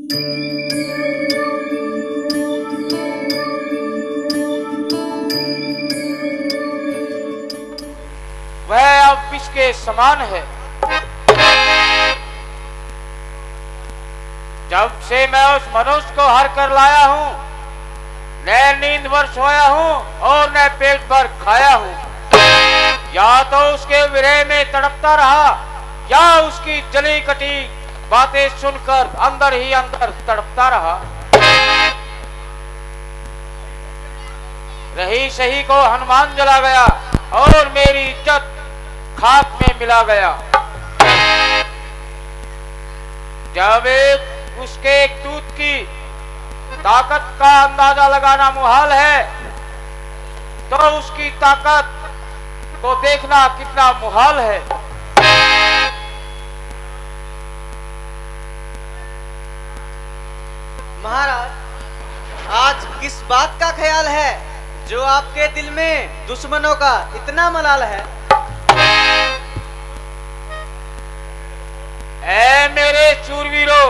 वह अब विष के समान है। जब से मैं उस मनुष्य को हर कर लाया हूं, न नींद भर सोया हूं और न पेट भर खाया हूं। या तो उसके विरह में तड़पता रहा या उसकी जली कटी बातें सुनकर अंदर ही अंदर तड़पता रहा। रही सही को हनुमान जला गया और मेरी इज्जत खाक में मिला गया। जब उसके एक दूत की ताकत का अंदाजा लगाना मुहाल है, तो उसकी ताकत को देखना कितना मुहाल है। महाराज, आज किस बात का ख्याल है जो आपके दिल में दुश्मनों का इतना मलाल है? ऐ मेरे शूरवीरों,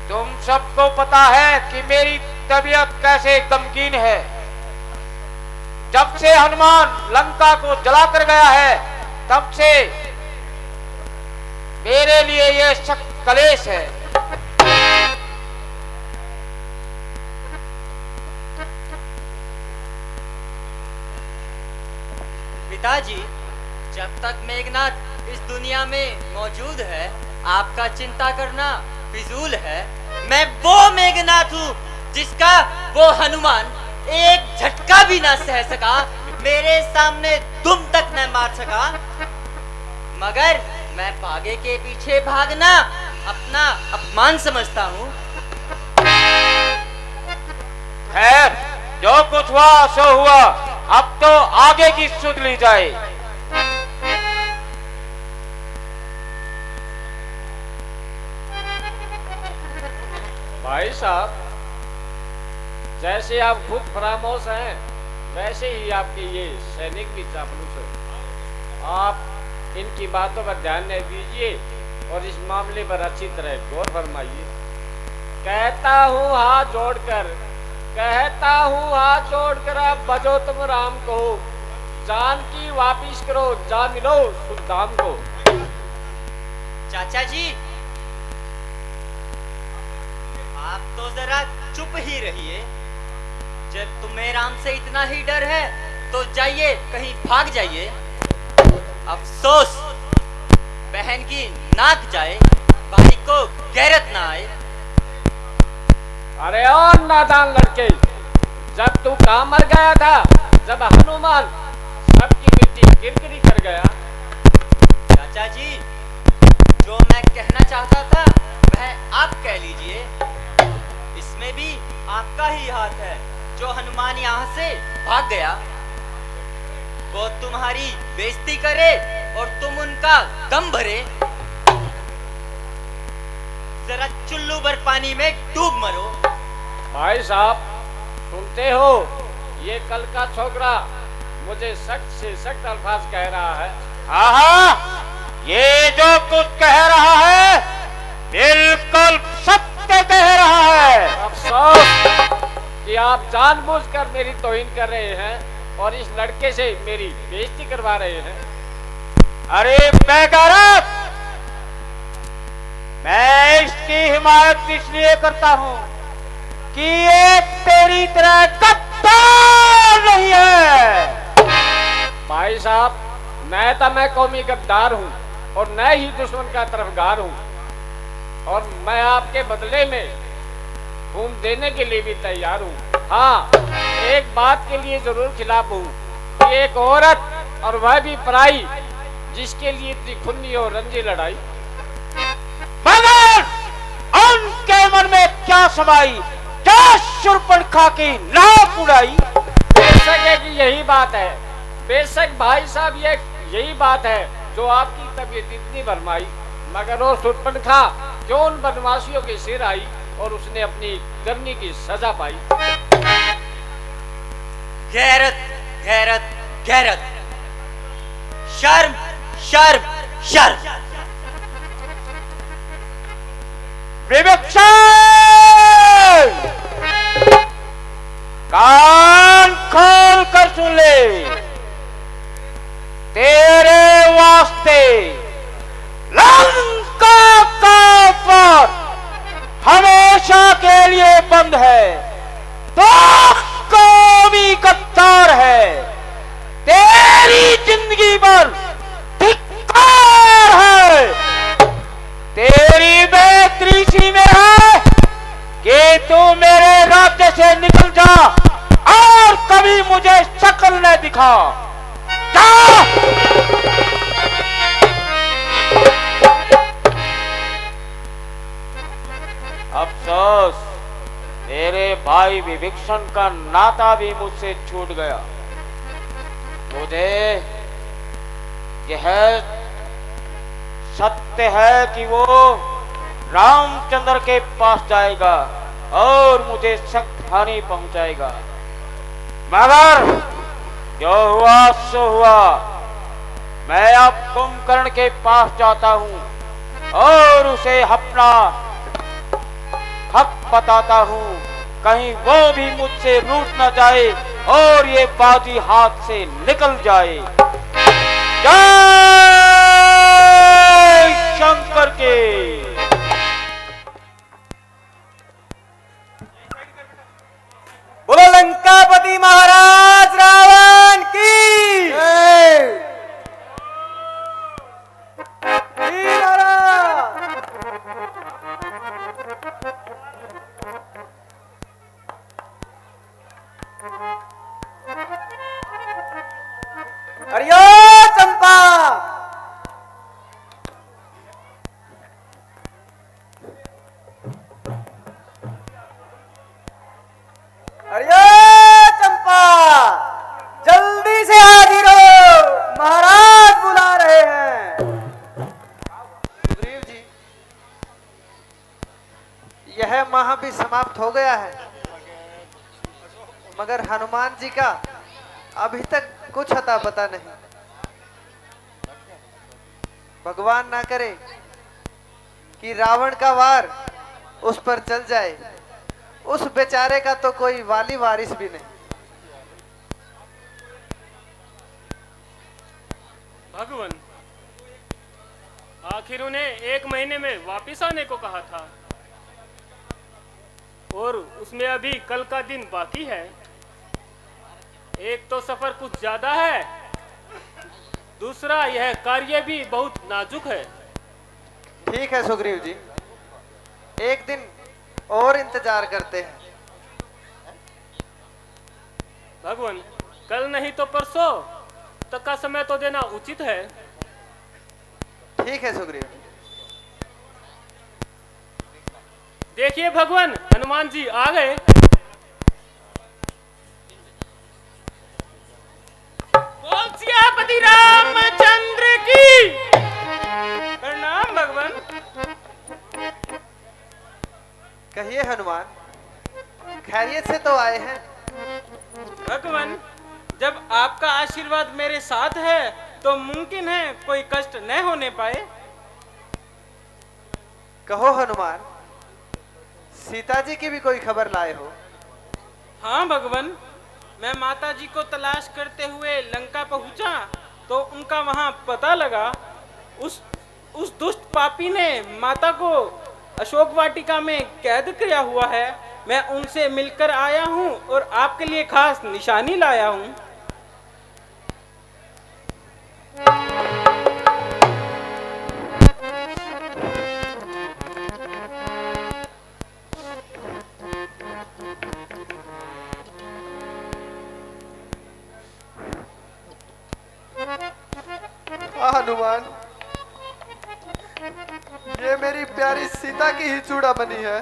तुम सबको पता है कि मेरी तबीयत कैसे गमगीन है। जब से हनुमान लंका को जलाकर गया है, तब से मेरे लिए यह सख्त कलेश है। पिताजी, जब तक मेघनाथ इस दुनिया में मौजूद है, आपका चिंता करना फिजूल है। मैं वो मेघनाथ हूँ जिसका वो हनुमान एक झटका भी ना सह सका, मेरे सामने दुम तक न मार सका। मगर मैं भागे के पीछे भागना अपना अपमान समझता हूँ। खैर, जो कुछ हुआ सो हुआ, अब तो आगे की सुध ली जाए। भाई साहब, जैसे आप खुद फरामोश हैं, वैसे ही आपके ये सैनिक भी चापलूस है। आप इनकी बातों पर ध्यान नहीं दीजिए और इस मामले पर अच्छी तरह गौर फरमाइए। कहता हूँ हाथ जोड़कर आप बजो तुम राम को, जान की वापिस करो, जा मिलो सुल्तान को। चाचा जी, आप तो जरा चुप ही रहिए। जब तुम्हें राम से इतना ही डर है तो जाइए कहीं भाग जाइए। अफसोस, बहन की नाक जाए, भाई को गैरत ना आए। अरे और नादान लड़के, जब तू कहाँ मर गया था, जब हनुमान सबकी मिट्टी किरकिरी कर गया। चाचा जी, जो मैं कहना चाहता था वह आप कह लीजिए। इसमें भी आपका ही हाथ है। जो हनुमान यहाँ से भाग गया, वो तुम्हारी बेइज्जती करे और तुम उनका दम भरे। जरा चुल्लू भर पानी में डूब मरो। भाई साहब, सुनते हो, ये कल का छोकरा मुझे सख्त से सख्त अल्फाज कह रहा है। हाँ, ये जो कुछ कह रहा है बिल्कुल सत्य कह रहा है। अफसोस कि आप जानबूझकर मेरी तौहीन कर रहे हैं और इस लड़के से मेरी बेइज्जती करवा रहे हैं। अरे बेगैरत, मैं इसकी हिमायत इसलिए करता हूँ कि ये तेरी तरह गद्दार नहीं है। भाई साहब, मैं कौमी गद्दार हूँ और न ही दुश्मन का तरफदार हूँ, और मैं आपके बदले में खून देने के लिए भी तैयार हूँ। हाँ, एक बात के लिए जरूर खिलाफ हूँ कि एक औरत, और वह भी पराई, जिसके लिए इतनी खूनी और रंजी लड़ाई। मगर उनके मन में क्या समाई, क्या शूर्पणखा की नाक उड़ाई। बेशक है कि यही बात है, बेशक भाई साहब, ये यही बात है जो आपकी तबीयत इतनी भरमाई। मगर वो शूर्पणखा क्यों उन बदमाशियों के सिर आई और उसने अपनी करनी की सजा पाई। गैरत, गैरत, गैरत, शर्म, शर्म, शर्म। विभीषण, कान खोल कर सुन ले। तेरे वास्ते लंका का द्वार हमेशा के लिए बंद है। तो कौमी गद्दार है, तेरी जिंदगी भर धिक्कार है। तेरी बेहतरी सी में है कि तू मेरे राज्य से निकल जा और कभी मुझे शक्ल न दिखा। जा! अफसोस, मेरे भाई विभीषण का नाता भी मुझसे छूट गया। मुझे यह सत्य है कि वो रामचंद्र के पास जाएगा और मुझे सख्त हानि पहुंचाएगा। मगर जो हुआ सो हुआ। मैं अब कुंभकर्ण के पास जाता हूं और उसे अपना हक बताता हूं। कहीं वो भी मुझसे रूठ न जाए और ये बाजी हाथ से निकल जाए। जय शंकर के। बोलो लंकापति महाराज रावण की अरियो चंपा। अरियो चंपा, जल्दी से हाजिर हो, महाराज बुला रहे हैं। सुग्रीव जी, यह माह भी समाप्त हो गया है, मगर हनुमान जी का अभी तक कुछ अता पता नहीं। भगवान ना करे कि रावण का वार उस पर चल जाए। उस बेचारे का तो कोई वाली वारिस भी नहीं। भगवान, आखिर उन्हें 1 महीने में वापिस आने को कहा था और उसमें अभी कल का दिन बाकी है। एक तो सफर कुछ ज्यादा है, दूसरा यह कार्य भी बहुत नाजुक है। ठीक है सुग्रीव जी, एक दिन और इंतजार करते हैं। भगवान, कल नहीं तो परसों तक का समय तो देना उचित है। ठीक है सुग्रीव। देखिए भगवान, हनुमान जी आ गए। बोल सियापति रामचंद्र की। प्रणाम भगवान। कहिए हनुमान, खैरियत से तो आए हैं? भगवान, जब आपका आशीर्वाद मेरे साथ है तो मुमकिन है कोई कष्ट न होने पाए। कहो हनुमान, सीता जी की भी कोई खबर लाए हो? हाँ भगवान, मैं माता जी को तलाश करते हुए लंका पहुंचा तो उनका वहां पता लगा। उस दुष्ट पापी ने माता को अशोक वाटिका में कैद किया हुआ है। मैं उनसे मिलकर आया हूं और आपके लिए खास निशानी लाया हूं। हनुमान, ये मेरी प्यारी सीता की ही चूड़ा बनी है।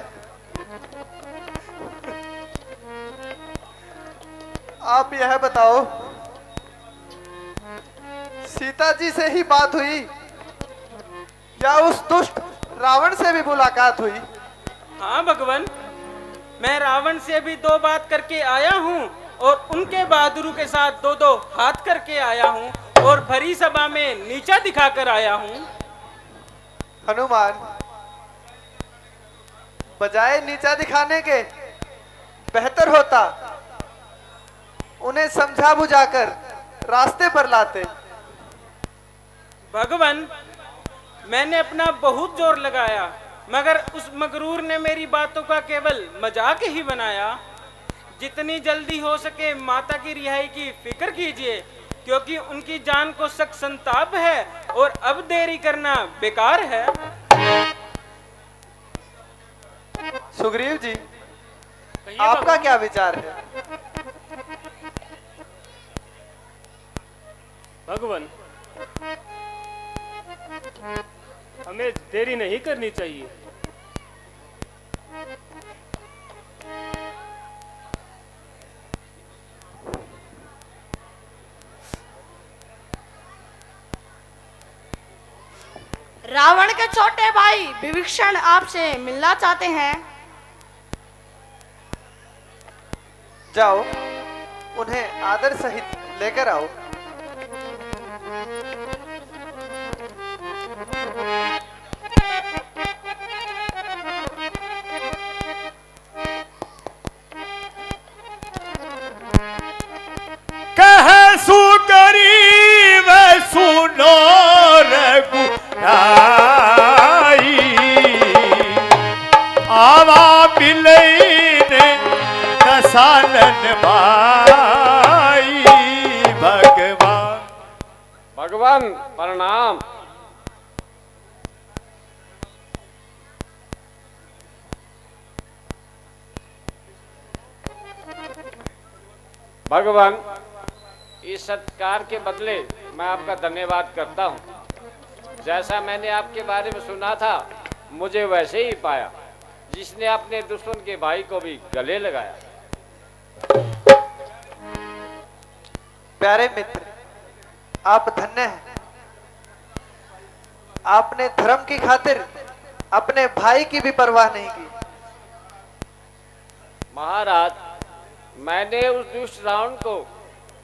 आप यह बताओ, सीता जी से ही बात हुई या उस दुष्ट रावण से भी मुलाकात हुई? हाँ भगवान, मैं रावण से भी 2 बात करके आया हूँ और उनके बहादुरों के साथ 2-2 हाथ करके आया हूँ और भरी सभा में नीचा दिखाकर आया हूँ। हनुमान, बजाय नीचा दिखाने के बेहतर होता उन्हें समझा बुझाकर रास्ते पर लाते। भगवान, मैंने अपना बहुत जोर लगाया, मगर उस मगरूर ने मेरी बातों का केवल मजाक ही बनाया। जितनी जल्दी हो सके माता की रिहाई की फिक्र कीजिए, क्योंकि उनकी जान को सख्त संताप है और अब देरी करना बेकार है। सुग्रीव जी, कहिए आपका भगवान। क्या विचार है? भगवान, हमें देरी नहीं करनी चाहिए। रावण के छोटे भाई विभीषण आपसे मिलना चाहते हैं। जाओ, उन्हें आदर सहित लेकर आओ। कह सुग्रीव सुनो रघुराई, आवा मिलने दसानन भाई। भगवान भगवान प्रणाम। भगवान, इस सत्कार के बदले मैं आपका धन्यवाद करता हूँ। जैसा मैंने आपके बारे में सुना था, मुझे वैसे ही पाया, जिसने अपने दुश्मन के भाई को भी गले लगाया। प्यारे मित्र, आप धन्य हैं। आपने धर्म की खातिर अपने भाई की भी परवाह नहीं की। महाराज, मैंने उस दुष्ट रावण को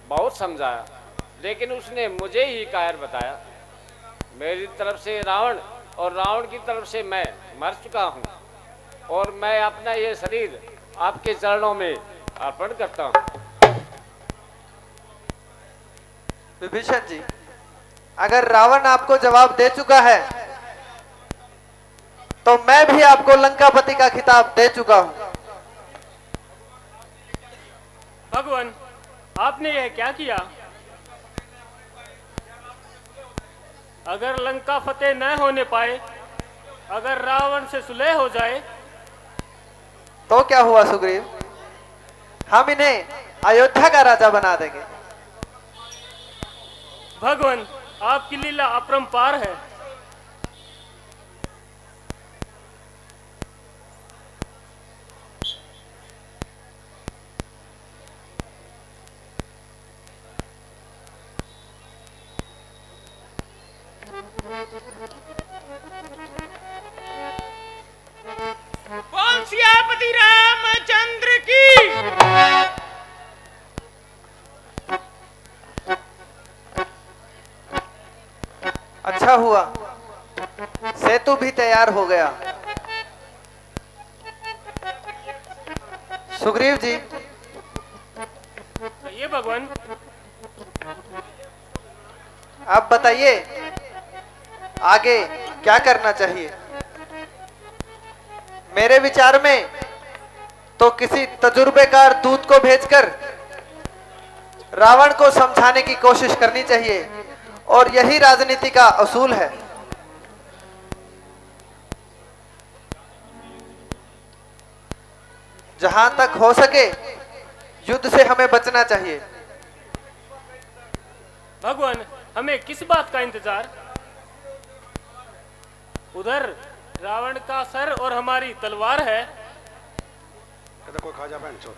बहुत समझाया, लेकिन उसने मुझे ही कायर बताया। मेरी तरफ से रावण और रावण की तरफ से मैं मर चुका हूँ, और मैं अपना ये शरीर आपके चरणों में अर्पण करता हूँ। विभीषण जी, अगर रावण आपको जवाब दे चुका है तो मैं भी आपको लंकापति का खिताब दे चुका हूं। भगवान, आपने यह क्या किया? अगर लंका फतेह न होने पाए, अगर रावण से सुलह हो जाए, तो क्या हुआ सुग्रीव? हम इन्हें अयोध्या का राजा बना देंगे। भगवान, आपकी लीला अपरंपार है। बोल सियापति रामचंद्र की। अच्छा हुआ, सेतु भी तैयार हो गया। सुग्रीव जी, कहिए भगवान। आप बताइए आगे क्या करना चाहिए? मेरे विचार में तो किसी तजुर्बेकार दूत को भेजकर रावण को समझाने की कोशिश करनी चाहिए, और यही राजनीति का असूल है। जहां तक हो सके युद्ध से हमें बचना चाहिए। भगवान, हमें किस बात का इंतजार? उधर रावण का सर और हमारी तलवार है। कोई खाजा बहन चोद।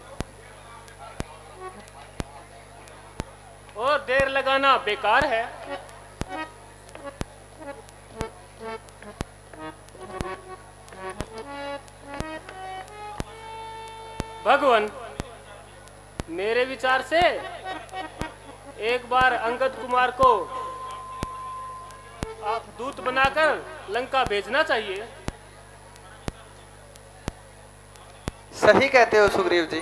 और देर लगाना बेकार है। भगवान, मेरे विचार से एक बार अंगद कुमार को आप दूत बनाकर लंका भेजना चाहिए। सही कहते हो सुग्रीव जी,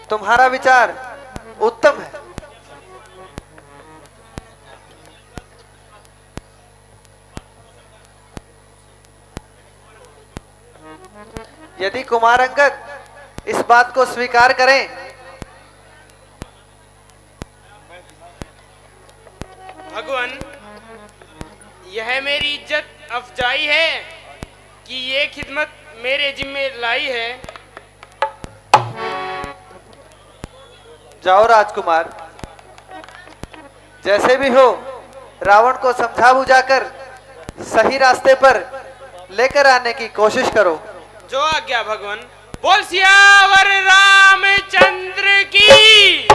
तुम्हारा विचार उत्तम है। यदि कुमार अंगद इस बात को स्वीकार करें भगवान, यह मेरी इज्जत अफजाई है कि ये खिदमत मेरे जिम्मे लाई है। जाओ राजकुमार, जैसे भी हो रावण को समझा बुझाकर सही रास्ते पर लेकर आने की कोशिश करो। जो आज्ञा भगवान। बोल सियावर रामचंद्र की।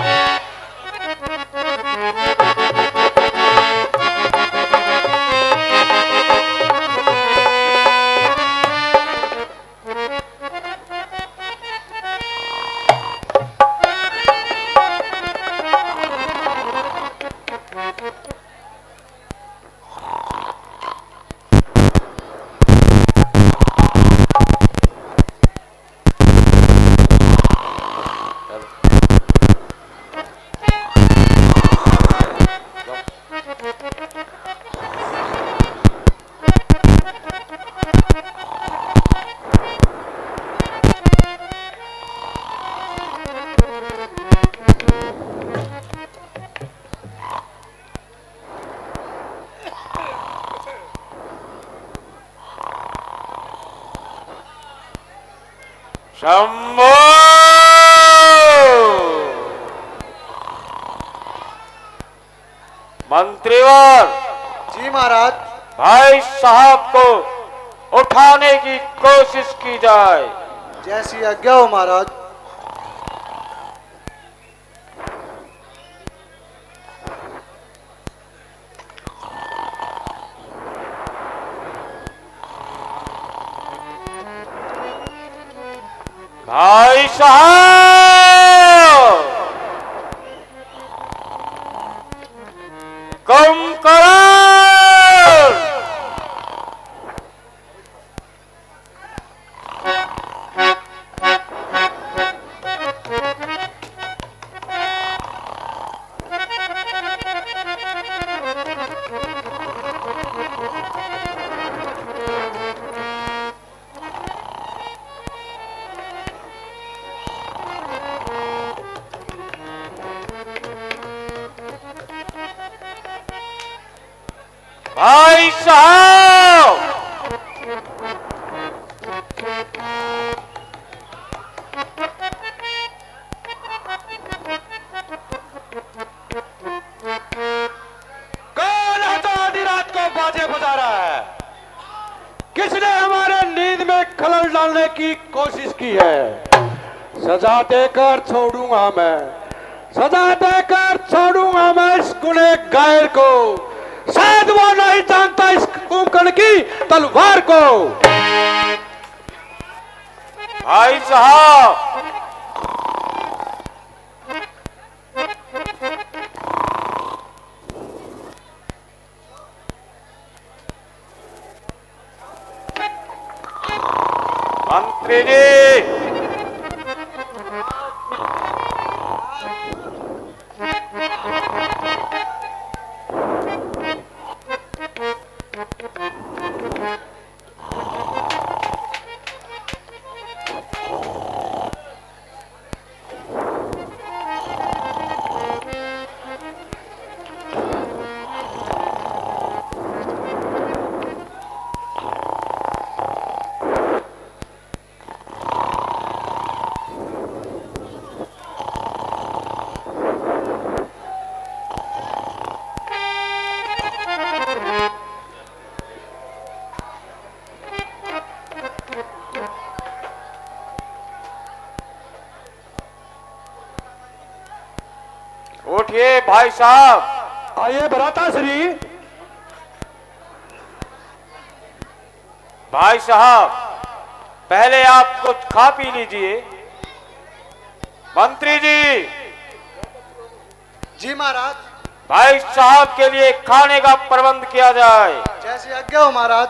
शंभो! मंत्रीवर, जी महाराज। भाई साहब को उठाने की कोशिश की जाए। जैसी आज्ञा हो महाराज। भाई साहब, कम करो। भाई साहब, कौन है जो आधी रात को बाजे बजा रहा है? किसने हमारे नींद में खलल डालने की कोशिश की है? सजा देकर छोड़ूंगा मैं, सजा देकर छोड़ूंगा मैं इस गुनहगार को। शायद वो नहीं जानता इस कुंकण की तलवार को। भाई साहब, मंत्री जी, उठिए भाई साहब। आइए भ्राता श्री। भाई साहब, पहले आप कुछ खा पी लीजिए। मंत्री जी, जी महाराज। भाई साहब के लिए खाने का प्रबंध किया जाए। जैसी आज्ञा हो महाराज।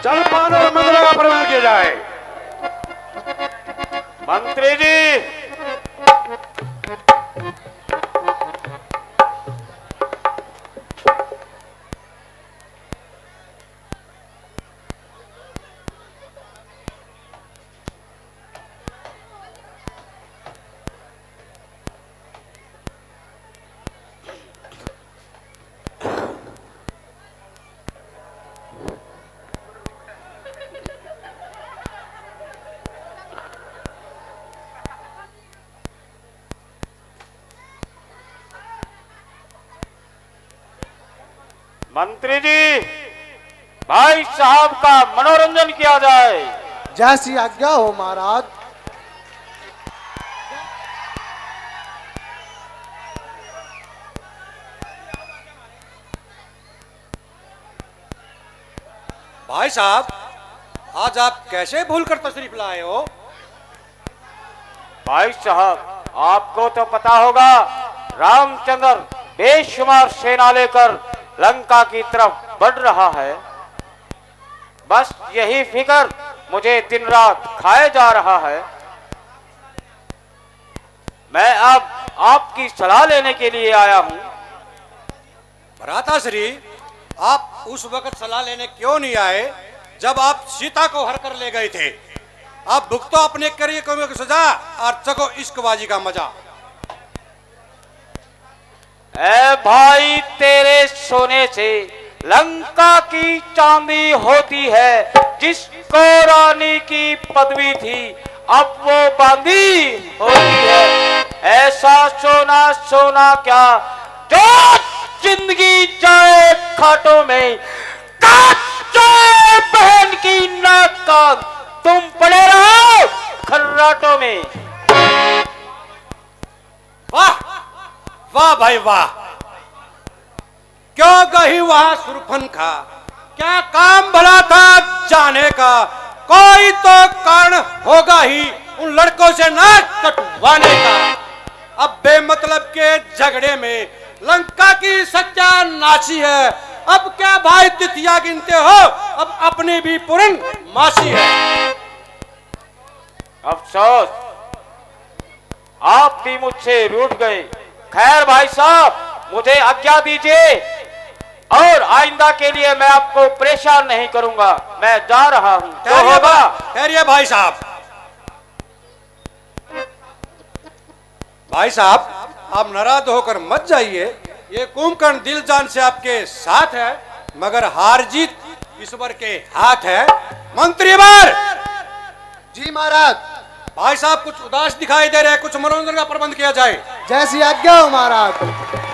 जलपान और मंदिर का प्रबंध किया जाए। मंत्री जी, मंत्री जी, भाई साहब का मनोरंजन किया जाए। जैसी आज्ञा हो महाराज। भाई साहब, आज आप कैसे भूल कर तशरीफ लाए हो? भाई साहब, आपको तो पता होगा, रामचंद्र बेशुमार सेना लेकर लंका की तरफ बढ़ रहा है। बस यही फिक्र मुझे दिन रात खाए जा रहा है। मैं अब आपकी सलाह लेने के लिए आया हूं। भ्राता श्री, आप उस वक्त सलाह लेने क्यों नहीं आए जब आप सीता को हर कर ले गए थे? आप भुगतो अपने करिए की सजा और चको इश्कबाजी का मजा। ए भाई, तेरे सोने से लंका की चांदी होती है। जिसको रानी की पदवी थी, अब वो बांदी होती है। ऐसा सोना सोना क्या जो जिंदगी जाए खाटों में, बहन की नाक का तुम पड़े रहो खर्राटों में। वाह वाह भाई वाह, क्यों गही वहां सुरफन का? क्या काम भला था जाने का? कोई तो कारण होगा ही उन लड़कों से नाक कटवाने का। अब बेमतलब के झगड़े में लंका की सत्यानाशी है। अब क्या भाई तिथिया गिनते हो? अब अपनी भी पूर्ण मासी है। अफसोस, आप भी मुझसे रूठ गए। खैर भाई साहब, मुझे आज्ञा दीजिए और आइंदा के लिए मैं आपको परेशान नहीं करूंगा। मैं जा रहा हूं। तो होगा। ठहरिए भाई साहब। भाई साहब, आप नाराज होकर मत जाइए। ये कुंभकर्ण दिल जान से आपके साथ है, मगर हार जीत ईश्वर के हाथ है। मंत्री बार जी महाराज। भाई साहब कुछ उदास दिखाई दे रहे हैं, कुछ मनोरंजन का प्रबंध किया जाए। जैसी आज्ञा हो महाराज।